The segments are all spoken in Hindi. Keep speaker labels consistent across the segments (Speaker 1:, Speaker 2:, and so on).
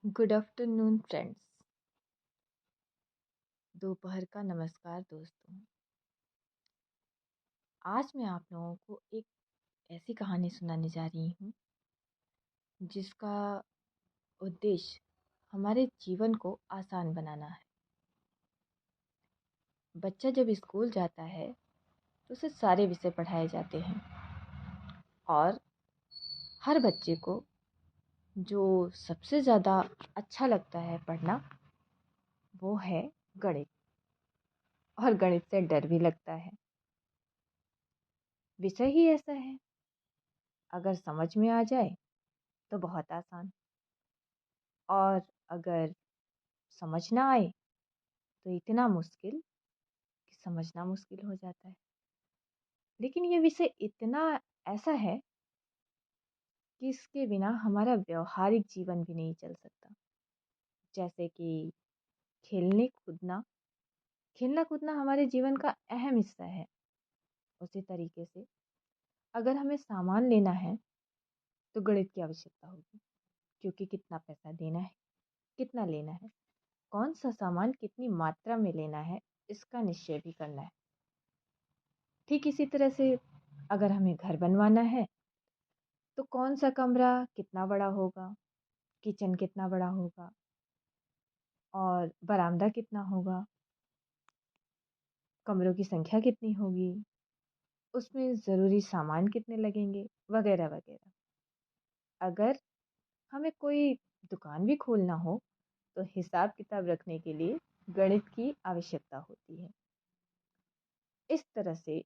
Speaker 1: Good afternoon friends. दोपहर का नमस्कार दोस्तों। आज मैं आप लोगों को एक ऐसी कहानी सुनाने जा रही हूँ जिसका उद्देश्य हमारे जीवन को आसान बनाना है। बच्चा जब स्कूल जाता है तो उसे सारे विषय पढ़ाए जाते हैं और हर बच्चे को जो सबसे ज़्यादा अच्छा लगता है पढ़ना वो है गणित। और गणित से डर भी लगता है। विषय ही ऐसा है, अगर समझ में आ जाए तो बहुत आसान, और अगर समझ ना आए तो इतना मुश्किल कि समझना मुश्किल हो जाता है। लेकिन ये विषय इतना ऐसा है कि इसके बिना हमारा व्यवहारिक जीवन भी नहीं चल सकता। जैसे कि खेलने कूदना खेलना कूदना हमारे जीवन का अहम हिस्सा है। उसी तरीके से अगर हमें सामान लेना है तो गणित की आवश्यकता होगी, क्योंकि कितना पैसा देना है, कितना लेना है, कौन सा सामान कितनी मात्रा में लेना है, इसका निश्चय भी करना है। ठीक इसी तरह से अगर हमें घर बनवाना है तो कौन सा कमरा कितना बड़ा होगा, किचन कितना बड़ा होगा और बरामदा कितना होगा, कमरों की संख्या कितनी होगी, उसमें ज़रूरी सामान कितने लगेंगे, वगैरह वगैरह। अगर हमें कोई दुकान भी खोलना हो तो हिसाब किताब रखने के लिए गणित की आवश्यकता होती है। इस तरह से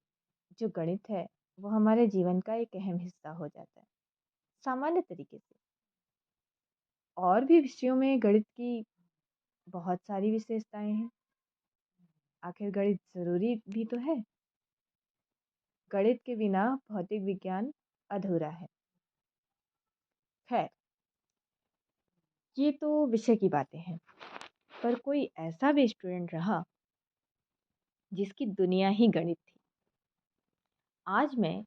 Speaker 1: जो गणित है वो हमारे जीवन का एक अहम हिस्सा हो जाता है। सामान्य तरीके से और भी विषयों में गणित की बहुत सारी विशेषताएं हैं। आखिर गणित ज़रूरी भी तो है। गणित के बिना भौतिक विज्ञान अधूरा है। खैर, ये तो विषय की बातें हैं। पर कोई ऐसा भी स्टूडेंट रहा जिसकी दुनिया ही गणित थी। आज मैं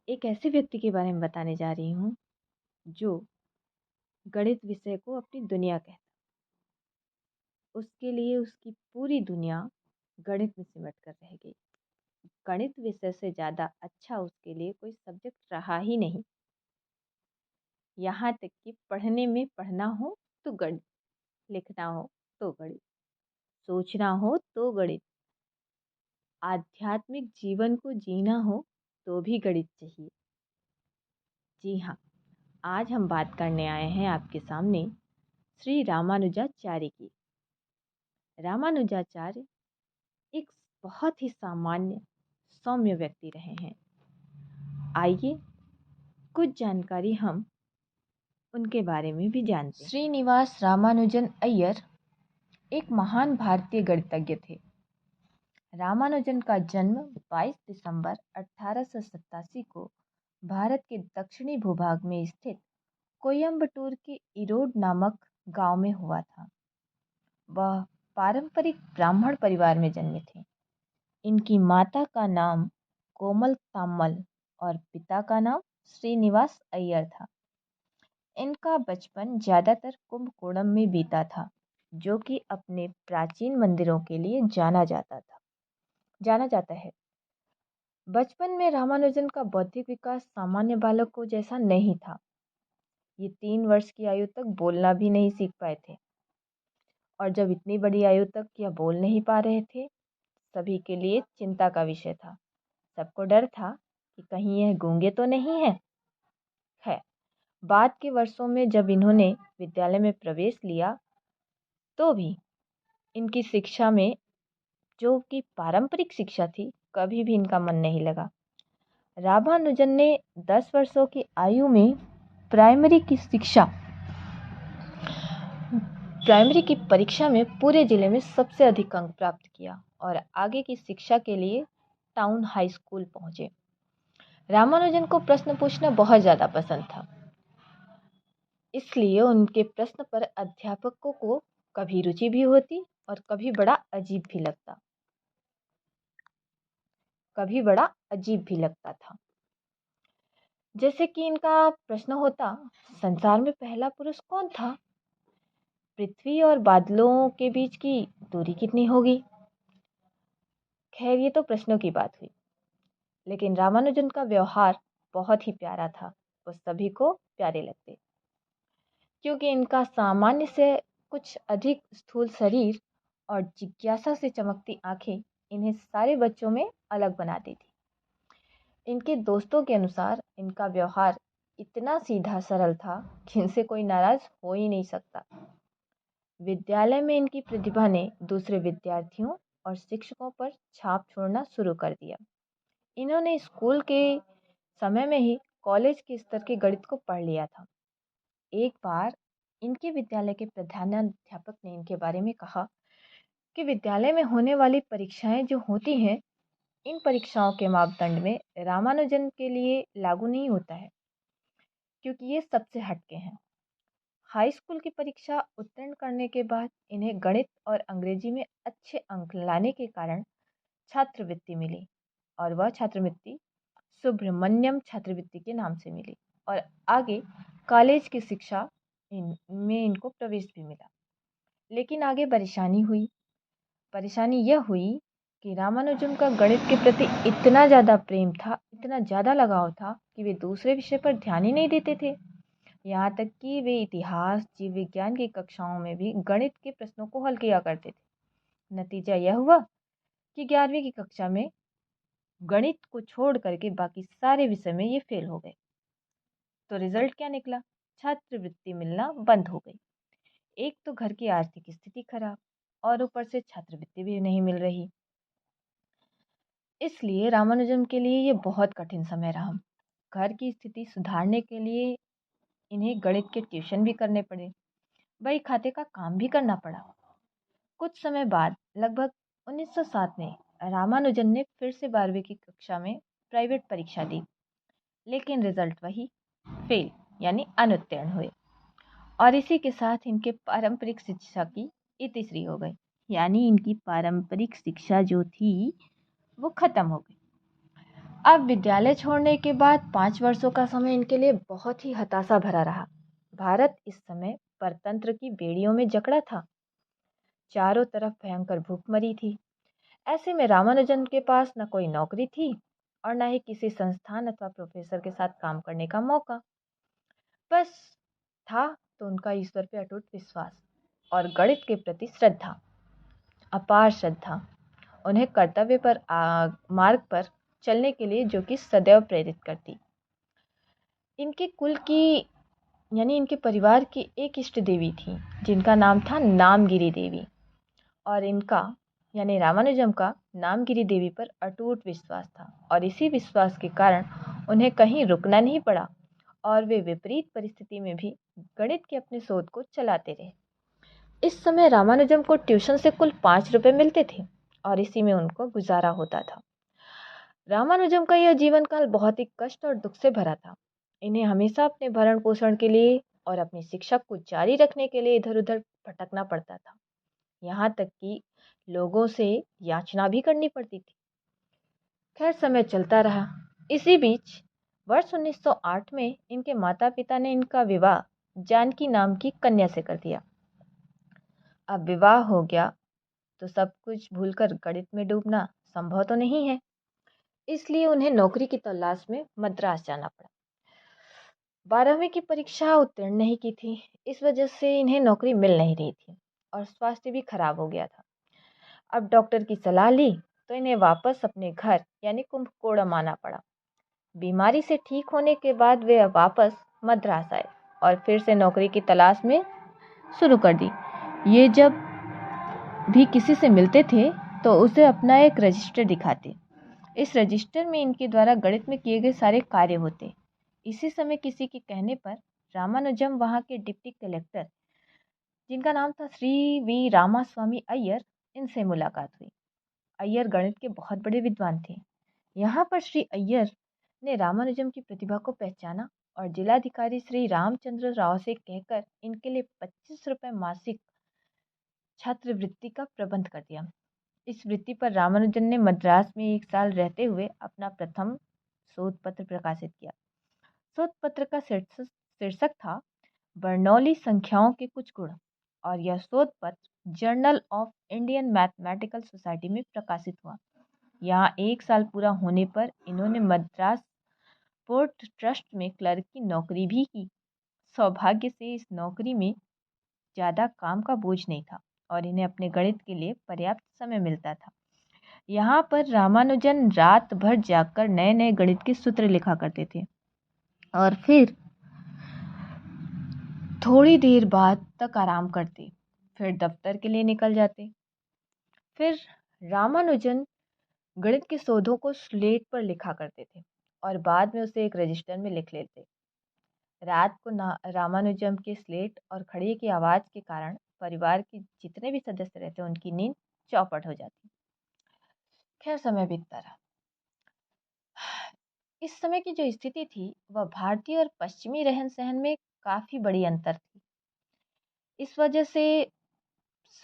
Speaker 1: एक ऐसे व्यक्ति के बारे में बताने जा रही हूँ जो गणित विषय को अपनी दुनिया कहता। उसके लिए उसकी पूरी दुनिया गणित में सिमट कर रह गई। गणित विषय से ज़्यादा अच्छा उसके लिए कोई सब्जेक्ट रहा ही नहीं। यहाँ तक कि पढ़ने में पढ़ना हो तो गणित, लिखना हो तो गणित, सोचना हो तो गणित, आध्यात्मिक जीवन को जीना हो तो भी गणित चाहिए। जी हाँ, आज हम बात करने आए हैं आपके सामने श्री रामानुजाचार्य की। रामानुजाचार्य एक बहुत ही सामान्य सौम्य व्यक्ति रहे हैं। आइए कुछ जानकारी हम उनके बारे में भी जानते हैं। श्रीनिवास रामानुजन अय्यर एक महान भारतीय गणितज्ञ थे। रामानुजन का जन्म 22 दिसंबर 1887 को भारत के दक्षिणी भूभाग में स्थित कोयम्बटूर के इरोड नामक गांव में हुआ था। वह पारंपरिक ब्राह्मण परिवार में जन्मे थे। इनकी माता का नाम कोमल ताम्मल और पिता का नाम श्रीनिवास अय्यर था। इनका बचपन ज़्यादातर कुंभकोणम में बीता था, जो कि अपने प्राचीन मंदिरों के लिए जाना जाता है। बचपन में रामानुजन का बौद्धिक विकास सामान्य बालकों जैसा नहीं था। ये 3 वर्ष की आयु तक बोलना भी नहीं सीख पाए थे, और जब इतनी बड़ी आयु तक यह बोल नहीं पा रहे थे, सभी के लिए चिंता का विषय था। सबको डर था कि कहीं यह गूंगे तो नहीं है। खैर, बाद के वर्षों में जब इन्होंने विद्यालय में प्रवेश लिया तो भी इनकी शिक्षा में, जो कि पारंपरिक शिक्षा थी, कभी भी इनका मन नहीं लगा। रामानुजन ने 10 वर्षों की आयु में प्राइमरी की परीक्षा में पूरे जिले में सबसे अधिक अंक प्राप्त किया और आगे की शिक्षा के लिए टाउन हाई स्कूल पहुंचे। रामानुजन को प्रश्न पूछना बहुत ज़्यादा पसंद था, इसलिए उनके प्रश्न पर अध्यापकों को कभी रुचि भी होती और कभी बड़ा अजीब भी लगता था। जैसे कि इनका प्रश्न होता, संसार में पहला पुरुष कौन था? पृथ्वी और बादलों के बीच की दूरी कितनी होगी? खैर, ये तो प्रश्नों की बात हुई, लेकिन रामानुजन का व्यवहार बहुत ही प्यारा था। वो सभी को प्यारे लगते, क्योंकि इनका सामान्य से कुछ अधिक स्थूल शरीर और जिज्ञासा से चमकती आंखें इन्हें सारे बच्चों में अलग बनाती थी। इनके दोस्तों के अनुसार इनका व्यवहार इतना सीधा सरल था कि इनसे कोई नाराज हो ही नहीं सकता। विद्यालय में इनकी प्रतिभा ने दूसरे विद्यार्थियों और शिक्षकों पर छाप छोड़ना शुरू कर दिया। इन्होंने स्कूल के समय में ही कॉलेज के स्तर के गणित को पढ़ लिया था। एक बार इनके विद्यालय के प्रधानाध्यापक ने इनके बारे में कहा कि विद्यालय में होने वाली परीक्षाएं जो होती हैं, इन परीक्षाओं के मापदंड में रामानुजन के लिए लागू नहीं होता है, क्योंकि ये सबसे हटके हैं। हाई स्कूल की परीक्षा उत्तीर्ण करने के बाद इन्हें गणित और अंग्रेजी में अच्छे अंक लाने के कारण छात्रवृत्ति मिली, और वह छात्रवृत्ति सुब्रमण्यम छात्रवृत्ति के नाम से मिली, और आगे कॉलेज की शिक्षा में इनको प्रवेश भी मिला। लेकिन आगे परेशानी हुई। परेशानी यह हुई कि रामानुजम का गणित के प्रति इतना ज़्यादा प्रेम था, इतना ज़्यादा लगाव था कि वे दूसरे विषय पर ध्यान ही नहीं देते थे। यहाँ तक कि वे इतिहास, जीव विज्ञान की कक्षाओं में भी गणित के प्रश्नों को हल किया करते थे। नतीजा यह हुआ कि 11वीं की कक्षा में गणित को छोड़ करके बाकी सारे विषय में ये फेल हो गए। तो रिजल्ट क्या निकला? छात्रवृत्ति मिलना बंद हो गई। एक तो घर की आर्थिक स्थिति खराब, और ऊपर से छात्रवृत्ति भी नहीं मिल रही। इसलिए रामानुजम के लिए ये बहुत कठिन समय रहा। घर की स्थिति सुधारने के लिए इन्हें गणित के ट्यूशन भी करने पड़े, बही खाते का काम भी करना पड़ा। कुछ समय बाद लगभग 1907 में रामानुजन ने फिर से 12वीं की कक्षा में प्राइवेट परीक्षा दी, लेकिन रिजल्ट वही, फेल यानी अनुत्तीर्ण हुए। और इसी के साथ इनके पारंपरिक शिक्षा की इतिश्री हो गई, यानी इनकी पारंपरिक शिक्षा जो थी वो खत्म हो गई। अब विद्यालय छोड़ने के बाद 5 वर्षों का समय इनके लिए बहुत ही हताशा भरा रहा। भारत इस समय परतंत्र की बेड़ियों में जकड़ा था। चारों तरफ भयंकर भूखमरी थी। ऐसे में रामानुजन के पास न कोई नौकरी थी और न ही किसी संस्थान अथवा प्रोफेसर के साथ काम करने का मौका। बस था तो उनका ईश्वर पे अटूट विश्वास और गणित के प्रति श्रद्धा, अपार श्रद्धा, उन्हें कर्तव्य पर मार्ग पर चलने के लिए जो कि सदैव प्रेरित करती। इनके कुल की यानी इनके परिवार की एक इष्ट देवी थी, जिनका नाम था नामगिरी देवी, और इनका यानी रामानुजम का नामगिरी देवी पर अटूट विश्वास था, और इसी विश्वास के कारण उन्हें कहीं रुकना नहीं पड़ा और वे विपरीत परिस्थिति में भी गणित के अपने शोध को चलाते रहे। इस समय रामानुजम को ट्यूशन से कुल 5 रुपए मिलते थे और इसी में उनको गुजारा होता था। रामानुजम का यह जीवन काल बहुत ही कष्ट और दुख से भरा था। इन्हें हमेशा अपने भरण पोषण के लिए और अपनी शिक्षा को जारी रखने के लिए इधर उधर भटकना पड़ता था। यहाँ तक कि लोगों से याचना भी करनी पड़ती थी। खैर, समय चलता रहा। इसी बीच वर्ष 1908 में इनके माता पिता ने इनका विवाह जानकी नाम की कन्या से कर दिया। अब विवाह हो गया तो सब कुछ भूलकर गणित में डूबना संभव तो नहीं है, इसलिए उन्हें नौकरी की तलाश में मद्रास जाना पड़ा। 12वीं की परीक्षा उत्तीर्ण नहीं की थी, इस वजह से इन्हें नौकरी मिल नहीं रही थी और स्वास्थ्य भी खराब हो गया था। अब डॉक्टर की सलाह ली तो इन्हें वापस अपने घर यानी कुंभकोणम आना पड़ा। बीमारी से ठीक होने के बाद वे वापस मद्रास आए और फिर से नौकरी की तलाश में शुरू कर दी। ये जब भी किसी से मिलते थे तो उसे अपना एक रजिस्टर दिखाते। इस रजिस्टर में इनके द्वारा गणित में किए गए सारे कार्य होते। इसी समय किसी के कहने पर रामानुजम वहाँ के डिप्टी कलेक्टर, जिनका नाम था श्री वी रामास्वामी अय्यर, इनसे मुलाकात हुई। अय्यर गणित के बहुत बड़े विद्वान थे। यहाँ पर श्री अय्यर ने रामानुजम की प्रतिभा को पहचाना और जिलाधिकारी श्री रामचंद्र राव से कहकर इनके लिए 25 रुपए मासिक छात्रवृत्ति का प्रबंध कर दिया। इस वृत्ति पर रामानुजन ने मद्रास में 1 साल रहते हुए अपना प्रथम शोध पत्र प्रकाशित किया। शोध पत्र का शीर्षक था बर्नौली संख्याओं के कुछ गुण, और यह शोध पत्र journal of Indian mathematical society में प्रकाशित हुआ। यहाँ 1 साल पूरा होने पर इन्होंने मद्रास पोर्ट ट्रस्ट में क्लर्क की नौकरी भी की। सौभाग्य से इस नौकरी में ज़्यादा काम का बोझ नहीं था और इन्हें अपने गणित के लिए पर्याप्त समय मिलता था। यहाँ पर रामानुजन रात भर जागकर नए नए गणित के सूत्र लिखा करते थे और फिर थोड़ी देर बाद तक आराम करते, फिर दफ्तर के लिए निकल जाते। फिर रामानुजन गणित के शोधों को स्लेट पर लिखा करते थे और बाद में उसे एक रजिस्टर में लिख लेते। रात को रामानुजम के स्लेट और खड़िए की आवाज़ के कारण परिवार के जितने भी सदस्य रहते उनकी नींद चौपट हो जाती। खैर, समय बीतता रहा। इस समय की जो स्थिति थी वह भारतीय और पश्चिमी रहन सहन में काफ़ी बड़ी अंतर थी। इस वजह से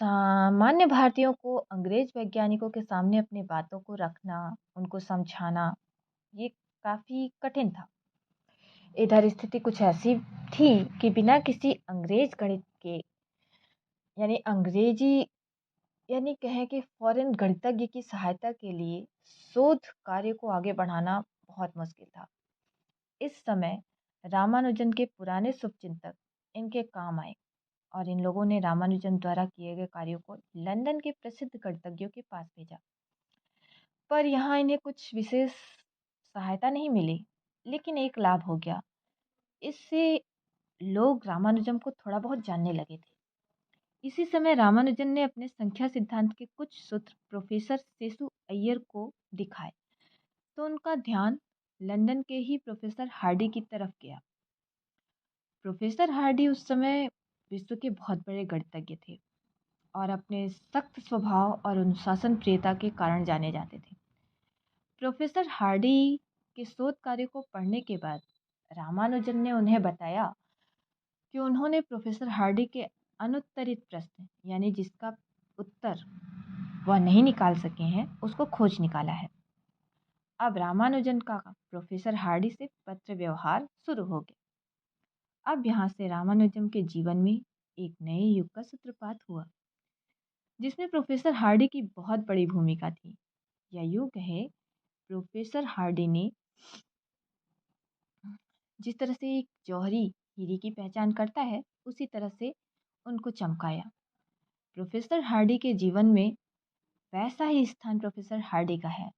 Speaker 1: सामान्य भारतीयों को अंग्रेज वैज्ञानिकों के सामने अपनी बातों को रखना, उनको समझाना, ये काफ़ी कठिन था। इधर स्थिति कुछ ऐसी थी कि बिना किसी अंग्रेज गणित के यानी अंग्रेजी यानी कहें कि फॉरेन गणितज्ञ की सहायता के लिए शोध कार्य को आगे बढ़ाना बहुत मुश्किल था। इस समय रामानुजन के पुराने शुभचिंतक इनके काम आए और इन लोगों ने रामानुजन द्वारा किए गए कार्यों को लंदन के प्रसिद्ध गणितज्ञों के पास भेजा। पर यहाँ इन्हें कुछ विशेष सहायता नहीं मिली, लेकिन एक लाभ हो गया। इससे लोग रामानुजम को थोड़ा बहुत जानने लगे थे। इसी समय रामानुजन ने अपने संख्या सिद्धांत के कुछ सूत्र प्रोफेसर सेसु अय्यर को दिखाए, तो उनका ध्यान लंदन के ही प्रोफेसर हार्डी की तरफ गया। प्रोफेसर हार्डी उस समय विश्व के बहुत बड़े गणितज्ञ थे और अपने सख्त स्वभाव और अनुशासन प्रियता के कारण जाने जाते थे। प्रोफेसर हार्डी के शोध कार्य को पढ़ने के बाद रामानुजन ने उन्हें बताया कि उन्होंने प्रोफेसर हार्डी के अनुत्तरित प्रश्न यानी जिसका उत्तर वह नहीं निकाल सके हैं उसको खोज निकाला है। अब रामानुजन का प्रोफेसर हार्डी से पत्र व्यवहार शुरू हो गया। अब यहाँ से रामानुजन के जीवन में एक नए युग का सूत्रपात हुआ जिसमें प्रोफेसर हार्डी की बहुत बड़ी भूमिका थी। यह युग है प्रोफेसर हार्डी ने जिस तरह से एक जौहरी हीरे की पहचान करता है उसी तरह से उनको चमकाया। प्रोफेसर हार्डी के जीवन में वैसा ही स्थान प्रोफेसर हार्डी का है,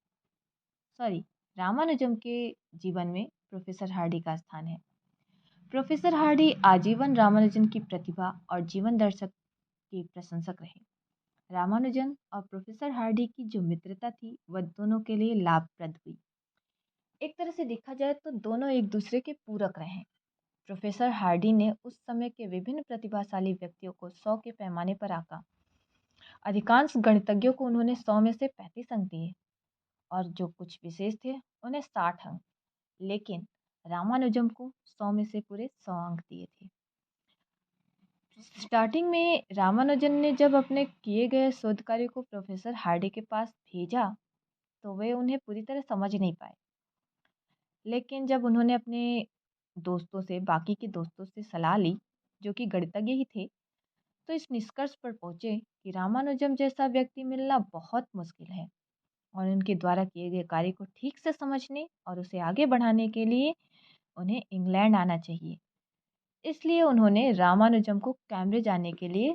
Speaker 1: रामानुजम के जीवन में प्रोफेसर हार्डी का स्थान है। प्रोफेसर हार्डी आजीवन रामानुजन की प्रतिभा और जीवन दर्शक के प्रशंसक रहे। रामानुजन और प्रोफेसर हार्डी की जो मित्रता थी वह दोनों के लिए लाभप्रद हुई। एक तरह से देखा जाए तो दोनों एक दूसरे के पूरक रहे। प्रोफेसर हार्डी ने उस समय के विभिन्न प्रतिभाशाली व्यक्तियों को 100 के पैमाने पर आंका। अधिकांश गणितज्ञों को उन्होंने 100 में से 35 अंक दिए और जो कुछ विशेष थे उन्हें 60 अंक, लेकिन रामानुजम को 100 में से पूरे 100 अंक दिए थे। स्टार्टिंग में रामानुजन ने जब अपने किए गए शोध कार्य को प्रोफेसर हार्डी के पास भेजा तो वे उन्हें पूरी तरह समझ नहीं पाए, लेकिन जब उन्होंने अपने बाकी के दोस्तों से सलाह ली जो कि गणितज्ञ ही थे, तो इस निष्कर्ष पर पहुंचे कि रामानुजम जैसा व्यक्ति मिलना बहुत मुश्किल है और उनके द्वारा किए गए कार्य को ठीक से समझने और उसे आगे बढ़ाने के लिए उन्हें इंग्लैंड आना चाहिए। इसलिए उन्होंने रामानुजम को कैम्ब्रिज आने के लिए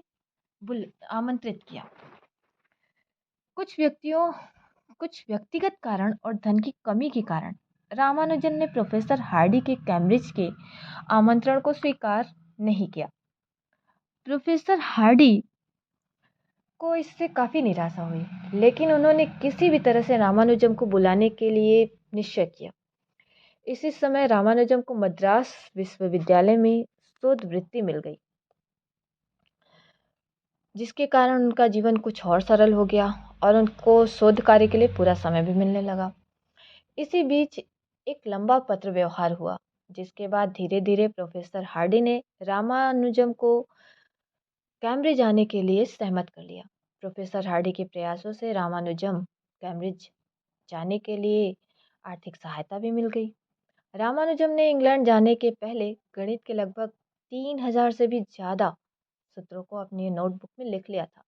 Speaker 1: आमंत्रित किया। कुछ व्यक्तिगत कारण और धन की कमी के कारण रामानुजन ने प्रोफेसर हार्डी के कैम्ब्रिज के आमंत्रण को स्वीकार नहीं किया। प्रोफेसर हार्डी को इससे काफ़ी निराशा हुई, लेकिन उन्होंने किसी भी तरह से रामानुजम को बुलाने के लिए निश्चय किया। इसी समय रामानुजम को मद्रास विश्वविद्यालय में शोध वृत्ति मिल गई, जिसके कारण उनका जीवन कुछ और सरल हो गया और उनको शोध कार्य के लिए पूरा समय भी मिलने लगा। इसी बीच एक लंबा पत्र व्यवहार हुआ, जिसके बाद धीरे धीरे प्रोफेसर हार्डी ने रामानुजम को कैम्ब्रिज आने के लिए सहमत कर लिया। प्रोफेसर हार्डी के प्रयासों से रामानुजम कैम्ब्रिज जाने के लिए आर्थिक सहायता भी मिल गई रामानुजम ने इंग्लैंड जाने के पहले गणित के लगभग 3000 से भी ज़्यादा सूत्रों को अपनी नोटबुक में लिख लिया था।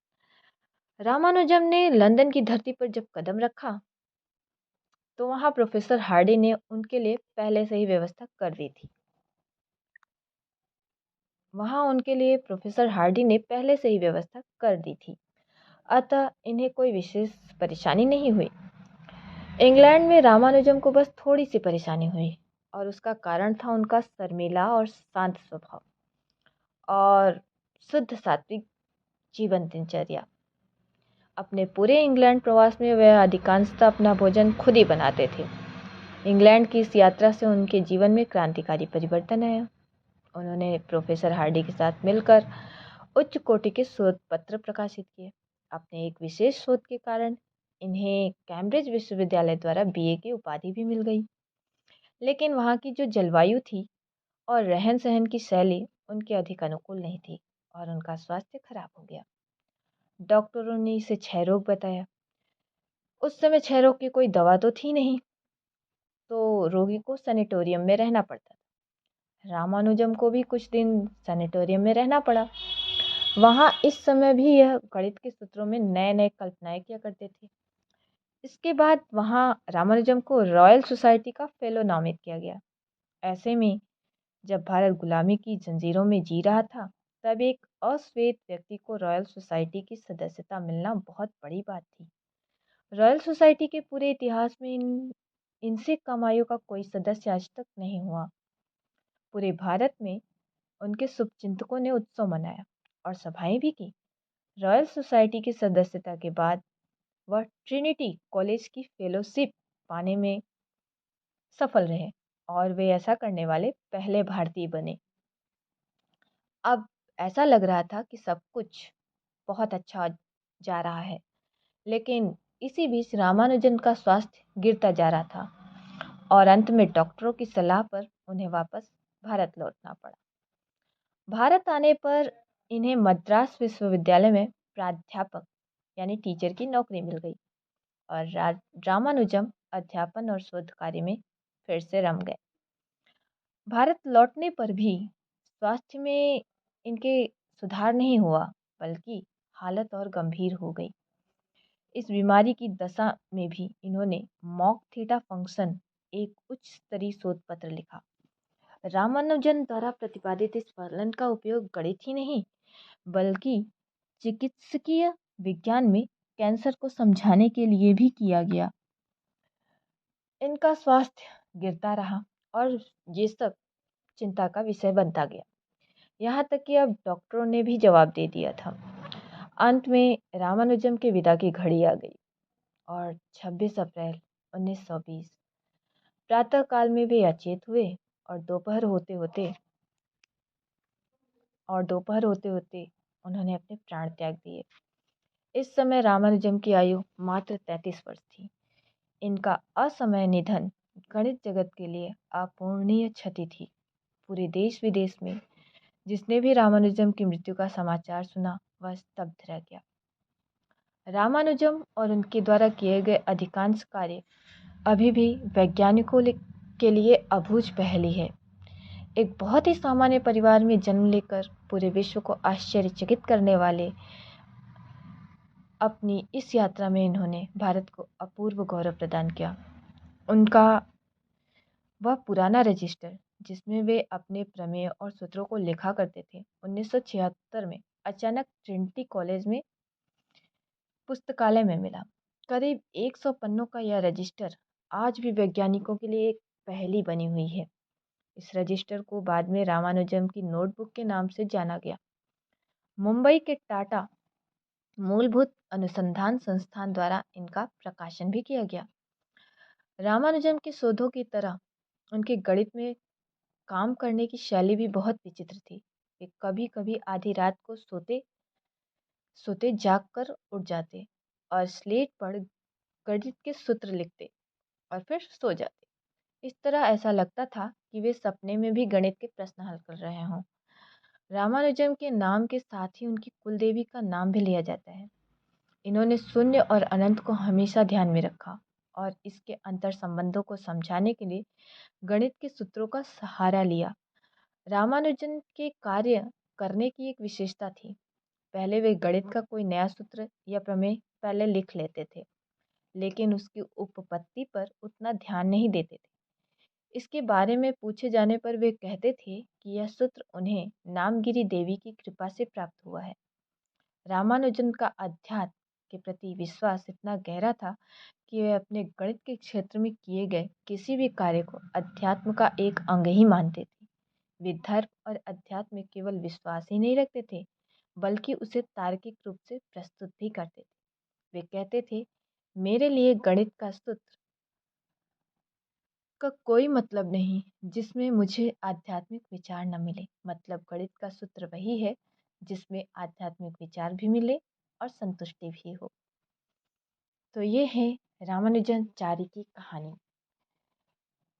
Speaker 1: रामानुजम ने लंदन की धरती पर जब कदम रखा तो वहाँ प्रोफेसर हार्डी ने उनके लिए पहले से ही व्यवस्था कर दी थी। वहाँ उनके लिए प्रोफेसर हार्डी ने पहले से ही व्यवस्था कर दी थी, अतः इन्हें कोई विशेष परेशानी नहीं हुई। इंग्लैंड में रामानुजम को बस थोड़ी सी परेशानी हुई और उसका कारण था उनका शर्मीला और शांत स्वभाव और शुद्ध सात्विक जीवन दिनचर्या। अपने पूरे इंग्लैंड प्रवास में वह अधिकांशतः अपना भोजन खुद ही बनाते थे। इंग्लैंड की इस यात्रा से उनके जीवन में क्रांतिकारी परिवर्तन आया। उन्होंने प्रोफेसर हार्डी के साथ मिलकर उच्च कोटि के शोध पत्र प्रकाशित किए। अपने एक विशेष शोध के कारण इन्हें कैम्ब्रिज विश्वविद्यालय द्वारा बीए की उपाधि भी मिल गई। लेकिन वहाँ की जो जलवायु थी और रहन सहन की शैली उनके अधिक अनुकूल नहीं थी और उनका स्वास्थ्य खराब हो गया। डॉक्टरों ने इसे क्षय रोग बताया। उस समय क्षय रोग की कोई दवा तो थी नहीं, तो रोगी को सैनिटोरियम में रहना पड़ता था। रामानुजम को भी कुछ दिन सैनिटोरियम में रहना पड़ा। वहाँ इस समय भी यह गणित के सूत्रों में नए नए कल्पनाएं किया करते थे। इसके बाद वहाँ रामानुजम को रॉयल सोसाइटी का फेलो नामित किया गया। ऐसे में जब भारत गुलामी की जंजीरों में जी रहा था, तब एक अश्वेत व्यक्ति को रॉयल सोसाइटी की सदस्यता मिलना बहुत बड़ी बात थी। रॉयल सोसाइटी के पूरे इतिहास में इनसे कम आयु का कोई सदस्य आज तक नहीं हुआ। पूरे भारत में उनके शुभचिंतकों ने उत्सव मनाया और सभाएं भी की। रॉयल सोसाइटी की सदस्यता के बाद वह ट्रिनिटी कॉलेज की फेलोशिप पाने में सफल रहे और वे ऐसा करने वाले पहले भारतीय बने। अब ऐसा लग रहा था कि सब कुछ बहुत अच्छा जा रहा है, लेकिन इसी बीच रामानुजन का स्वास्थ्य गिरता जा रहा था और अंत में डॉक्टरों की सलाह पर उन्हें वापस भारत लौटना पड़ा। भारत आने पर इन्हें मद्रास विश्वविद्यालय में प्राध्यापक यानी टीचर की नौकरी मिल गई और रामानुजम अध्यापन और शोध कार्य में फिर से रम गए। भारत लौटने पर भी स्वास्थ्य में इनके सुधार नहीं हुआ, बल्कि हालत और गंभीर हो गई। इस बीमारी की दशा में भी इन्होंने मॉक थीटा फंक्शन एक उच्च स्तरीय शोध पत्र लिखा। रामानुजन द्वारा प्रतिपादित इस फलन का उपयोग गणित ही नहीं, बल्कि चिकित्सकीय विज्ञान में कैंसर को समझाने के लिए भी किया गया। इनका स्वास्थ्य गिरता रहा और ये सब चिंता का विषय बनता गया। यहाँ तक कि अब डॉक्टरों ने भी जवाब दे दिया था। अंत में रामानुजम के विदा की घड़ी आ गई और 26 अप्रैल 1920 प्रातः काल में वे अचेत हुए और दोपहर होते होते उन्होंने अपने प्राण त्याग दिए। इस समय रामानुजम की आयु मात्र 33 वर्ष थी। इनका असमय निधन गणित जगत के लिए अपूरणीय क्षति थी। पूरे देश विदेश में जिसने भी रामानुजम की मृत्यु का समाचार सुना, वह स्तब्ध रह गया। रामानुजम और उनके द्वारा किए गए अधिकांश कार्य अभी भी वैज्ञानिकों के लिए अबूझ पहेली है। एक बहुत ही सामान्य परिवार में जन्म लेकर पूरे विश्व को आश्चर्यचकित करने वाले अपनी इस यात्रा में इन्होंने भारत को अपूर्व गौरव प्रदान किया। उनका वह पुराना रजिस्टर जिसमें वे अपने प्रमेय और सूत्रों को लिखा करते थे, 1976 में अचानक ट्रिनिटी कॉलेज में पुस्तकालय में मिला। करीब 100 पन्नों का यह रजिस्टर आज भी वैज्ञानिकों के लिए एक पहेली बनी हुई है। इस रजिस्टर को बाद में रामानुजम की नोटबुक के नाम से जाना गया। मुंबई के टाटा मूलभूत अनुसंधान संस्थान द्वारा इनका प्रकाशन भी किया गया। रामानुजम के शोधों की तरह उनके गणित में काम करने की शैली भी बहुत विचित्र थी। वे कभी कभी आधी रात को सोते सोते जाग कर उठ जाते और स्लेट पर गणित के सूत्र लिखते और फिर सो जाते। इस तरह ऐसा लगता था कि वे सपने में भी गणित के प्रश्न हल कर रहे हों। रामानुजम के नाम के साथ ही उनकी कुलदेवी का नाम भी लिया जाता है। इन्होंने शून्य और अनंत को हमेशा ध्यान में रखा। और इसके अंतर संबंधों को समझाने के लिए गणित के सूत्रों का सहारा लिया। रामानुजन के कार्य करने की एक विशेषता थी। पहले वे गणित का कोई नया सूत्र या प्रमेय पहले लिख लेते थे, लेकिन उसकी उपपत्ति पर उतना ध्यान नहीं देते थे। इसके बारे में पूछे जाने पर वे कहते थे कि यह सूत्र उन्हें नामगिरी देवी की कृपा से प्राप्त हुआ है। रामानुजन का अध्यात्म के प्रति विश्वास इतना गहरा था कि वे अपने गणित के क्षेत्र में किए गए किसी भी कार्य को अध्यात्म का एक अंग ही मानते थे। वे धर्म और अध्यात्म में केवल विश्वास ही नहीं रखते थे, बल्कि उसे तार्किक रूप से प्रस्तुत भी करते थे। वे कहते थे, मेरे लिए गणित का सूत्र का कोई मतलब नहीं जिसमें मुझे आध्यात्मिक विचार न मिले। मतलब गणित का सूत्र वही है जिसमें आध्यात्मिक विचार भी मिले और संतुष्टि भी हो। तो ये है रामानुजाचार्य की कहानी।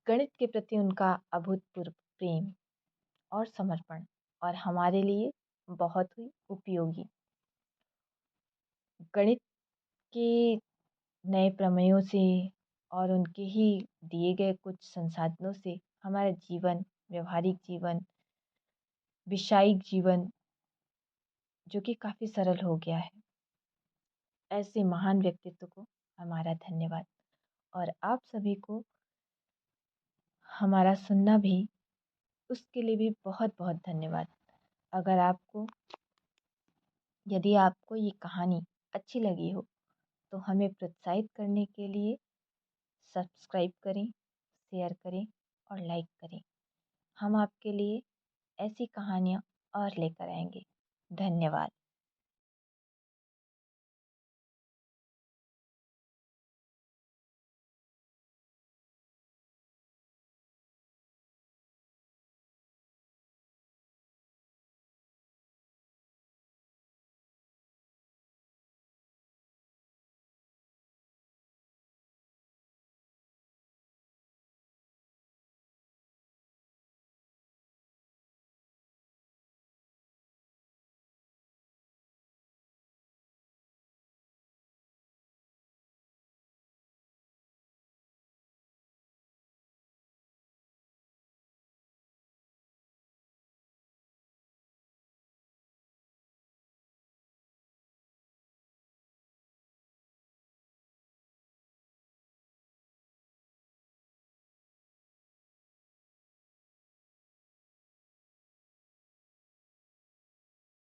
Speaker 1: गणित के प्रति उनका अभूतपूर्व प्रेम और समर्पण, और हमारे लिए बहुत ही उपयोगी। गणित के नए प्रमेयों से और उनके ही दिए गए कुछ संसाधनों से हमारा जीवन, व्यवहारिक जीवन, विषयिक जीवन जो कि काफ़ी सरल हो गया है। ऐसे महान व्यक्तित्व को हमारा धन्यवाद, और आप सभी को हमारा सुनना भी, उसके लिए भी बहुत बहुत धन्यवाद। अगर आपको यदि आपको ये कहानी अच्छी लगी हो तो हमें प्रोत्साहित करने के लिए सब्सक्राइब करें, शेयर करें और लाइक करें। हम आपके लिए ऐसी कहानियाँ और लेकर आएंगे। धन्यवाद।